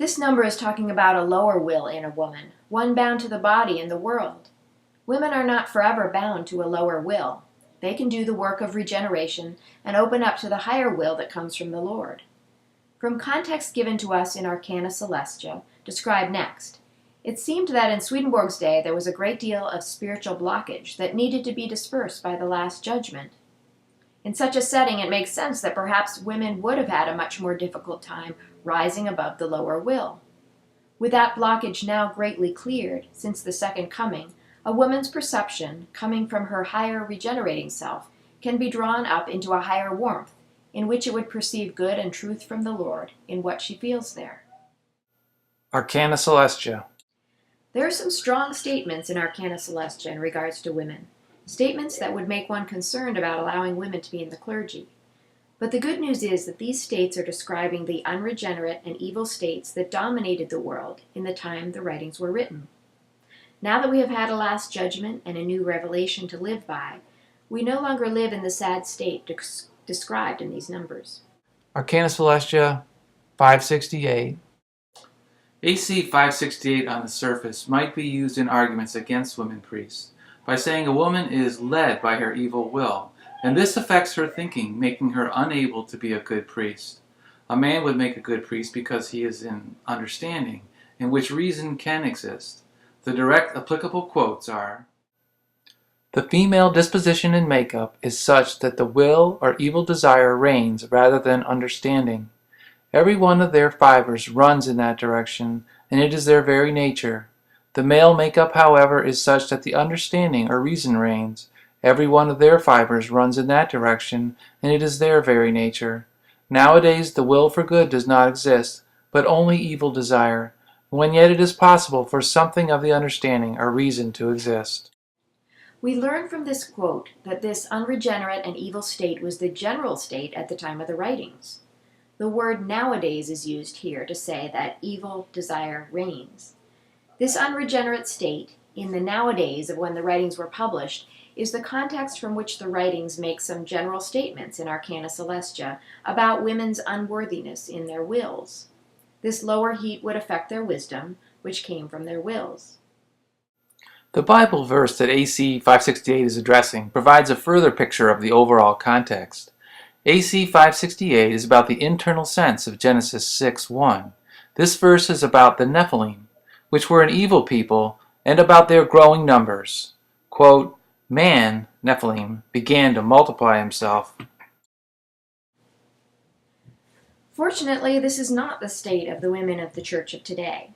This number is talking about a lower will in a woman, one bound to the body and the world. Women are not forever bound to a lower will. They can do the work of regeneration and open up to the higher will that comes from the Lord. From context given to us in Arcana Celestia, described next, it seemed that in Swedenborg's day there was a great deal of spiritual blockage that needed to be dispersed by the Last Judgment. In such a setting, it makes sense that perhaps women would have had a much more difficult time rising above the lower will. With that blockage now greatly cleared, since the Second Coming, a woman's perception, coming from her higher regenerating self, can be drawn up into a higher warmth, in which it would perceive good and truth from the Lord in what she feels there. Arcana Celestia. There are some strong statements in Arcana Celestia in regards to women, statements that would make one concerned about allowing women to be in the clergy. But the good news is that these states are describing the unregenerate and evil states that dominated the world in the time the writings were written. Now that we have had a last judgment and a new revelation to live by, we no longer live in the sad state described in these numbers. Arcana Celestia 568. AC 568 on the surface might be used in arguments against women priests by saying a woman is led by her evil will, and this affects her thinking, making her unable to be a good priest. A man would make a good priest because he is in understanding, in which reason can exist. The direct applicable quotes are, The female disposition and makeup is such that the will or evil desire reigns rather than understanding. Every one of their fibers runs in that direction, and it is their very nature. The male makeup, however, is such that the understanding or reason reigns. Every one of their fibers runs in that direction, and it is their very nature. Nowadays the will for good does not exist, but only evil desire, when yet it is possible for something of the understanding or reason to exist. We learn from this quote that this unregenerate and evil state was the general state at the time of the writings. The word nowadays is used here to say that evil desire reigns. This unregenerate state, in the nowadays of when the writings were published, is the context from which the writings make some general statements in Arcana Celestia about women's unworthiness in their wills. This lower heat would affect their wisdom, which came from their wills. The Bible verse that AC 568 is addressing provides a further picture of the overall context. AC 568 is about the internal sense of Genesis 6:1. This verse is about the Nephilim, which were an evil people, and about their growing numbers. Quote, Man, Nephilim, began to multiply himself. Fortunately, this is not the state of the women of the Church of today.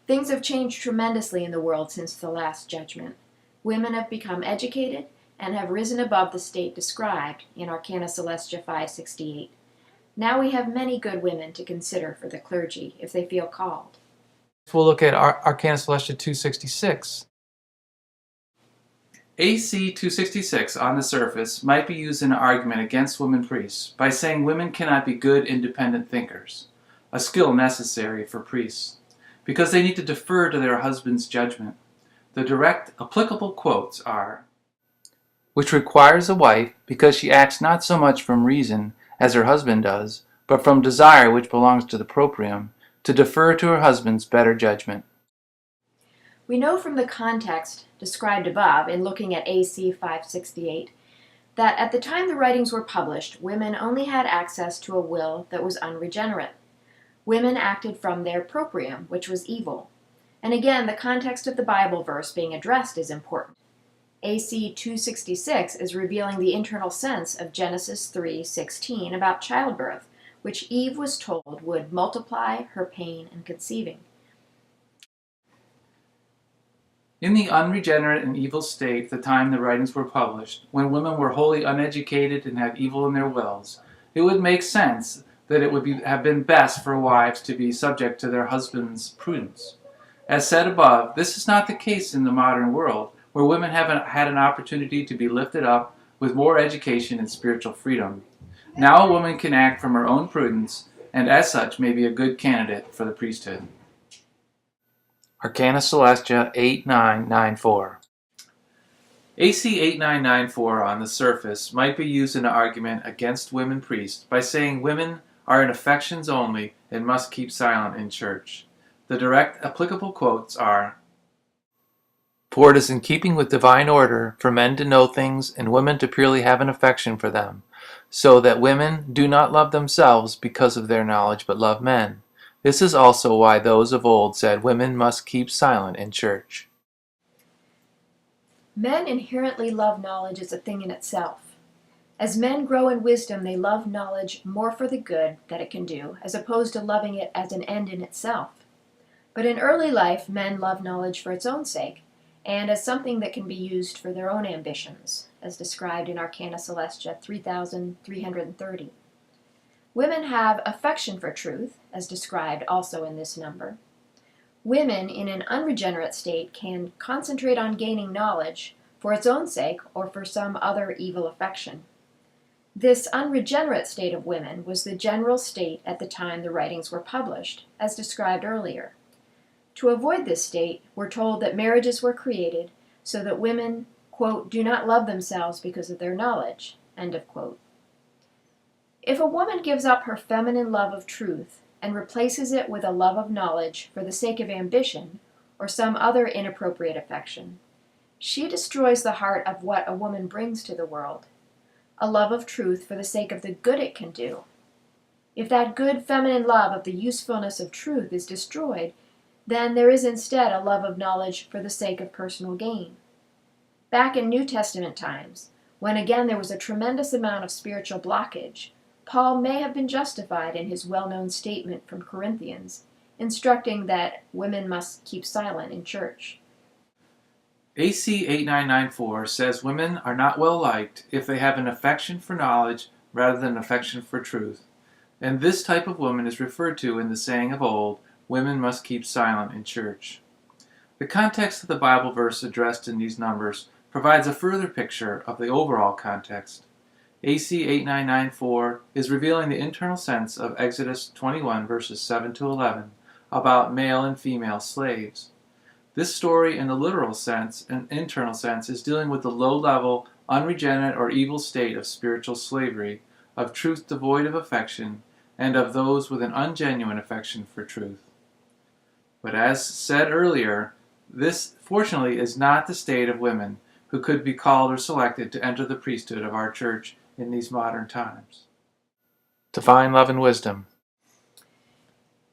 Things have changed tremendously in the world since the Last Judgment. Women have become educated and have risen above the state described in Arcana Celestia 568. Now we have many good women to consider for the clergy if they feel called. We'll look at Arcana Celestia 266. AC 266 on the surface might be used in an argument against women priests by saying women cannot be good independent thinkers, a skill necessary for priests, because they need to defer to their husband's judgment. The direct applicable quotes are, Which requires a wife, because she acts not so much from reason, as her husband does, but from desire which belongs to the proprium, to defer to her husband's better judgment. We know from the context described above in looking at AC 568 that at the time the writings were published, women only had access to a will that was unregenerate. Women acted from their proprium, which was evil. And again, the context of the Bible verse being addressed is important. AC 266 is revealing the internal sense of Genesis 3:16 about childbirth, which Eve was told would multiply her pain in conceiving. In the unregenerate and evil state at the time the writings were published, when women were wholly uneducated and had evil in their wills, it would make sense that it would have been best for wives to be subject to their husband's prudence. As said above, this is not the case in the modern world, where women have had an opportunity to be lifted up with more education and spiritual freedom. Now a woman can act from her own prudence, and as such may be a good candidate for the priesthood. Arcana Celestia 8994. AC 8994 on the surface might be used in an argument against women priests by saying women are in affections only and must keep silent in church. The direct applicable quotes are, For it is in keeping with divine order for men to know things and women to purely have an affection for them, so that women do not love themselves because of their knowledge, but love men. This is also why those of old said women must keep silent in church. Men inherently love knowledge as a thing in itself. As men grow in wisdom, they love knowledge more for the good that it can do, as opposed to loving it as an end in itself. But in early life, men love knowledge for its own sake, and as something that can be used for their own ambitions, as described in Arcana Celestia 3330. Women have affection for truth, as described also in this number. Women in an unregenerate state can concentrate on gaining knowledge for its own sake or for some other evil affection. This unregenerate state of women was the general state at the time the writings were published, as described earlier. To avoid this state, we're told that marriages were created so that women, quote, do not love themselves because of their knowledge, end of quote. If a woman gives up her feminine love of truth and replaces it with a love of knowledge for the sake of ambition or some other inappropriate affection, she destroys the heart of what a woman brings to the world, a love of truth for the sake of the good it can do. If that good feminine love of the usefulness of truth is destroyed, then there is instead a love of knowledge for the sake of personal gain. Back in New Testament times, when again there was a tremendous amount of spiritual blockage, Paul may have been justified in his well-known statement from Corinthians, instructing that women must keep silent in church. AC 8994 says women are not well liked if they have an affection for knowledge rather than an affection for truth. And this type of woman is referred to in the saying of old, women must keep silent in church. The context of the Bible verse addressed in these numbers provides a further picture of the overall context. AC 8994 is revealing the internal sense of Exodus 21 verses 7 to 11 about male and female slaves. This story in the literal sense and internal sense is dealing with the low-level, unregenerate or evil state of spiritual slavery, of truth devoid of affection, and of those with an ungenuine affection for truth. But as said earlier, this fortunately is not the state of women who could be called or selected to enter the priesthood of our church in these modern times. Divine Love and Wisdom.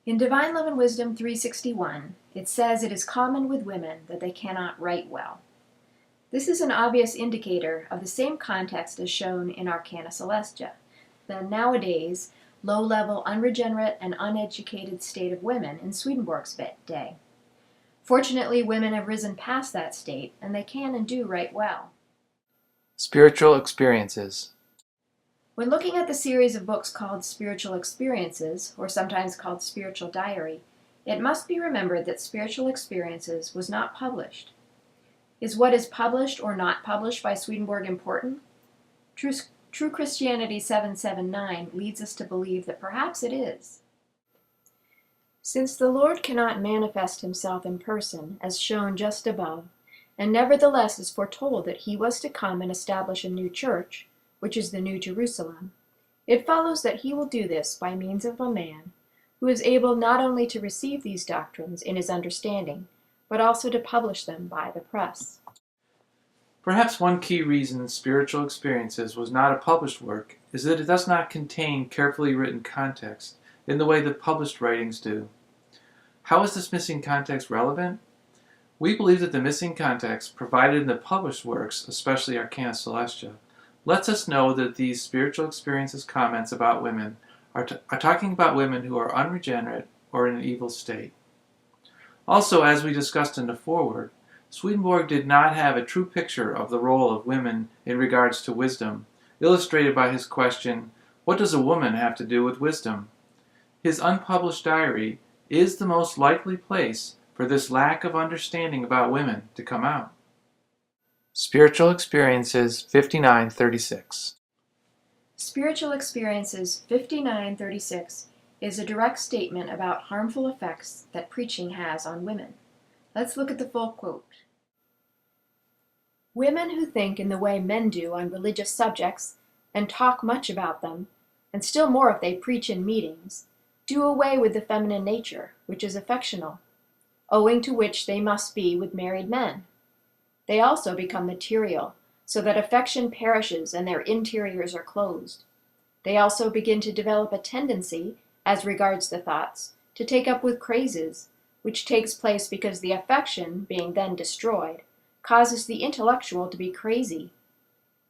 In Divine Love and Wisdom 361, it says it is common with women that they cannot write well. This is an obvious indicator of the same context as shown in Arcana Celestia, the nowadays low-level, unregenerate, and uneducated state of women in Swedenborg's day. Fortunately, women have risen past that state, and they can and do write well. Spiritual Experiences. When looking at the series of books called Spiritual Experiences, or sometimes called Spiritual Diary, it must be remembered that Spiritual Experiences was not published. Is what is published or not published by Swedenborg important? True Christianity 779 leads us to believe that perhaps it is. Since the Lord cannot manifest himself in person, as shown just above, and nevertheless is foretold that he was to come and establish a new church, which is the New Jerusalem, it follows that he will do this by means of a man who is able not only to receive these doctrines in his understanding, but also to publish them by the press. Perhaps one key reason Spiritual Experiences was not a published work is that it does not contain carefully written context in the way that published writings do. How is this missing context relevant? We believe that the missing context provided in the published works, especially Arcana Celestia, lets us know that these Spiritual Experiences comments about women are talking about women who are unregenerate or in an evil state. Also, as we discussed in the foreword, Swedenborg did not have a true picture of the role of women in regards to wisdom, illustrated by his question, what does a woman have to do with wisdom? His unpublished diary is the most likely place for this lack of understanding about women to come out. Spiritual Experiences 5936. Spiritual Experiences 5936 is a direct statement about harmful effects that preaching has on women. Let's look at the full quote. Women who think in the way men do on religious subjects and talk much about them, and still more if they preach in meetings, do away with the feminine nature, which is affectional, owing to which they must be with married men. They also become material, so that affection perishes and their interiors are closed. They also begin to develop a tendency, as regards the thoughts, to take up with crazes, which takes place because the affection, being then destroyed, causes the intellectual to be crazy.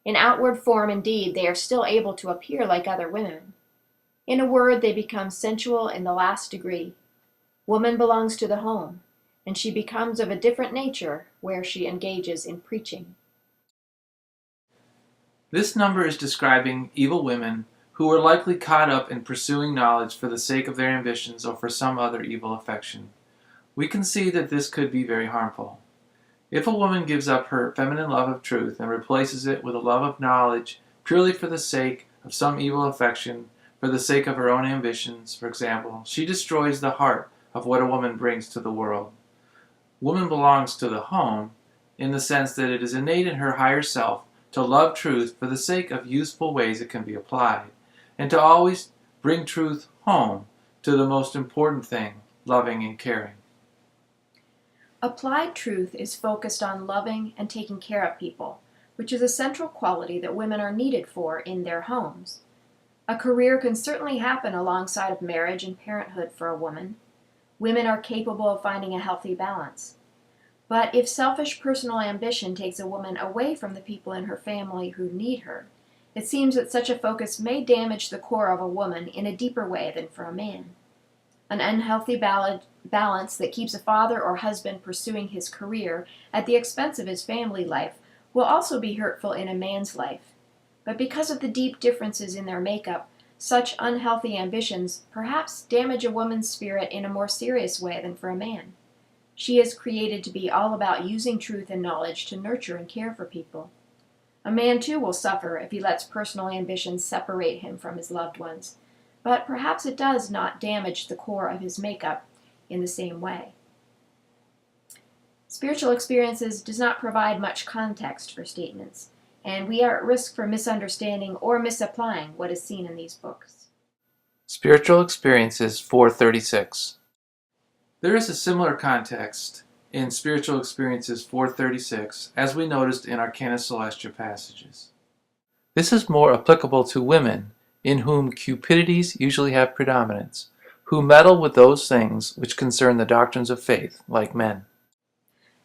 In outward form, indeed, they are still able to appear like other women. In a word, they become sensual in the last degree. Woman belongs to the home, and she becomes of a different nature where she engages in preaching. This number is describing evil women who were likely caught up in pursuing knowledge for the sake of their ambitions or for some other evil affection. We can see that this could be very harmful. If a woman gives up her feminine love of truth and replaces it with a love of knowledge purely for the sake of some evil affection, for the sake of her own ambitions, for example, she destroys the heart of what a woman brings to the world. Woman belongs to the home in the sense that it is innate in her higher self to love truth for the sake of useful ways it can be applied, and to always bring truth home to the most important thing, loving and caring. Applied truth is focused on loving and taking care of people, which is a central quality that women are needed for in their homes. A career can certainly happen alongside of marriage and parenthood for a woman. Women are capable of finding a healthy balance. But if selfish personal ambition takes a woman away from the people in her family who need her, it seems that such a focus may damage the core of a woman in a deeper way than for a man. An unhealthy balance that keeps a father or husband pursuing his career at the expense of his family life will also be hurtful in a man's life. But because of the deep differences in their makeup, such unhealthy ambitions perhaps damage a woman's spirit in a more serious way than for a man. She is created to be all about using truth and knowledge to nurture and care for people. A man too will suffer if he lets personal ambitions separate him from his loved ones, but perhaps it does not damage the core of his makeup in the same way. Spiritual experiences does not provide much context for statements, and we are at risk for misunderstanding or misapplying what is seen in these books. Spiritual Experiences 436. There is a similar context in Spiritual Experiences 436 as we noticed in Arcana Celestia passages. This is more applicable to women, in whom cupidities usually have predominance, who meddle with those things which concern the doctrines of faith, like men.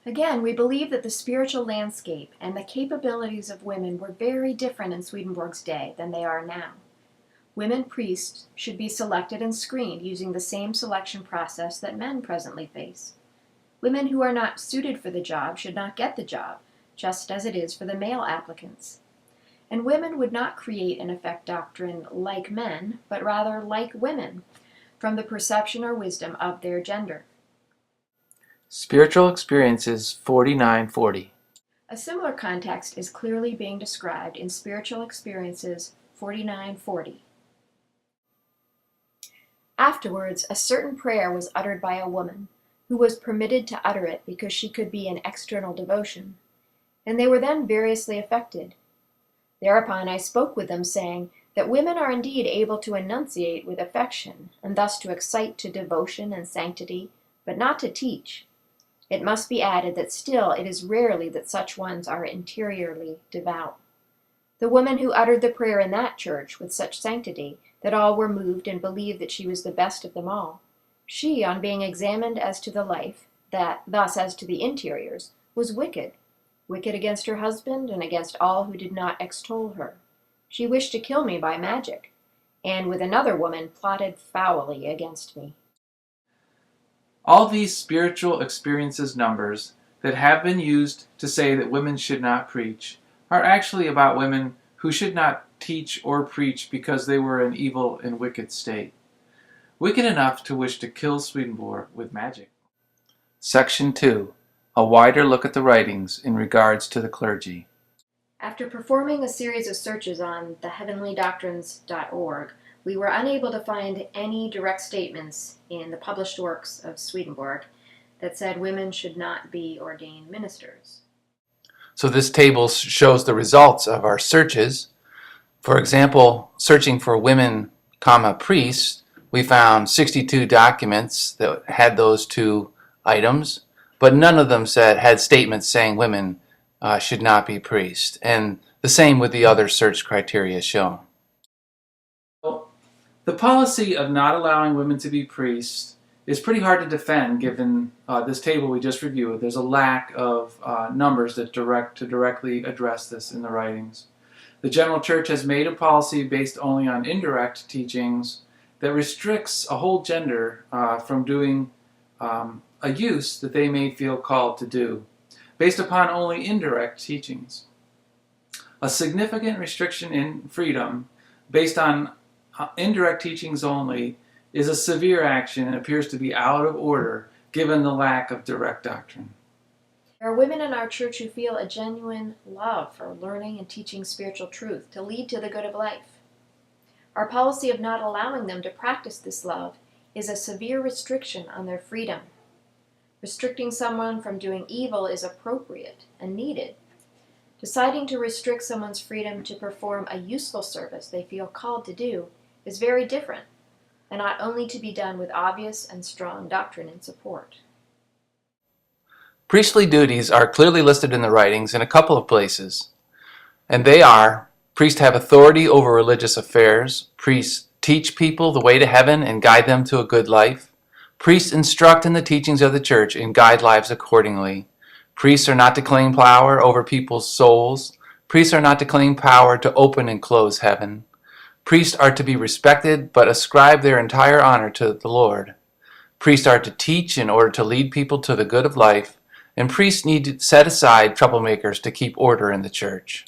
Again, we believe that the spiritual landscape and the capabilities of women were very different in Swedenborg's day than they are now. Women priests should be selected and screened using the same selection process that men presently face. Women who are not suited for the job should not get the job, just as it is for the male applicants. And women would not create and affect doctrine like men, but rather like women, from the perception or wisdom of their gender. Spiritual Experiences 4940. A similar context is clearly being described in Spiritual Experiences 4940. Afterwards, a certain prayer was uttered by a woman, who was permitted to utter it because she could be an external devotion, and they were then variously affected. Thereupon I spoke with them, saying that women are indeed able to enunciate with affection, and thus to excite to devotion and sanctity, but not to teach. It must be added that still it is rarely that such ones are interiorly devout. The woman who uttered the prayer in that church with such sanctity that all were moved and believed that she was the best of them all, she, on being examined as to the life, that thus as to the interiors, was wicked against her husband and against all who did not extol her. She wished to kill me by magic, and with another woman plotted foully against me. All these Spiritual Experiences numbers that have been used to say that women should not preach are actually about women who should not teach or preach because they were in evil and wicked state. Wicked enough to wish to kill Swedenborg with magic. Section 2. A wider look at the writings in regards to the clergy. After performing a series of searches on theheavenlydoctrines.org, we were unable to find any direct statements in the published works of Swedenborg that said women should not be ordained ministers. So this table shows the results of our searches. For example, searching for women, priests, We found 62 documents that had those two items, but none of them had statements saying women should not be priests, and the same with the other search criteria shown. Well, the policy of not allowing women to be priests is pretty hard to defend given this table we just reviewed. There's a lack of numbers that directly address this in the writings. The general church has made a policy based only on indirect teachings that restricts a whole gender from doing a use that they may feel called to do, based upon only indirect teachings. A significant restriction in freedom based on indirect teachings only is a severe action and appears to be out of order given the lack of direct doctrine. There are women in our church who feel a genuine love for learning and teaching spiritual truth to lead to the good of life. Our policy of not allowing them to practice this love is a severe restriction on their freedom. Restricting someone from doing evil is appropriate and needed. Deciding to restrict someone's freedom to perform a useful service they feel called to do is very different, and ought only to be done with obvious and strong doctrine in support. Priestly duties are clearly listed in the writings in a couple of places, and they are: priests have authority over religious affairs, priests teach people the way to heaven and guide them to a good life, priests instruct in the teachings of the church and guide lives accordingly. Priests are not to claim power over people's souls. Priests are not to claim power to open and close heaven. Priests are to be respected, but ascribe their entire honor to the Lord. Priests are to teach in order to lead people to the good of life, and priests need to set aside troublemakers to keep order in the church.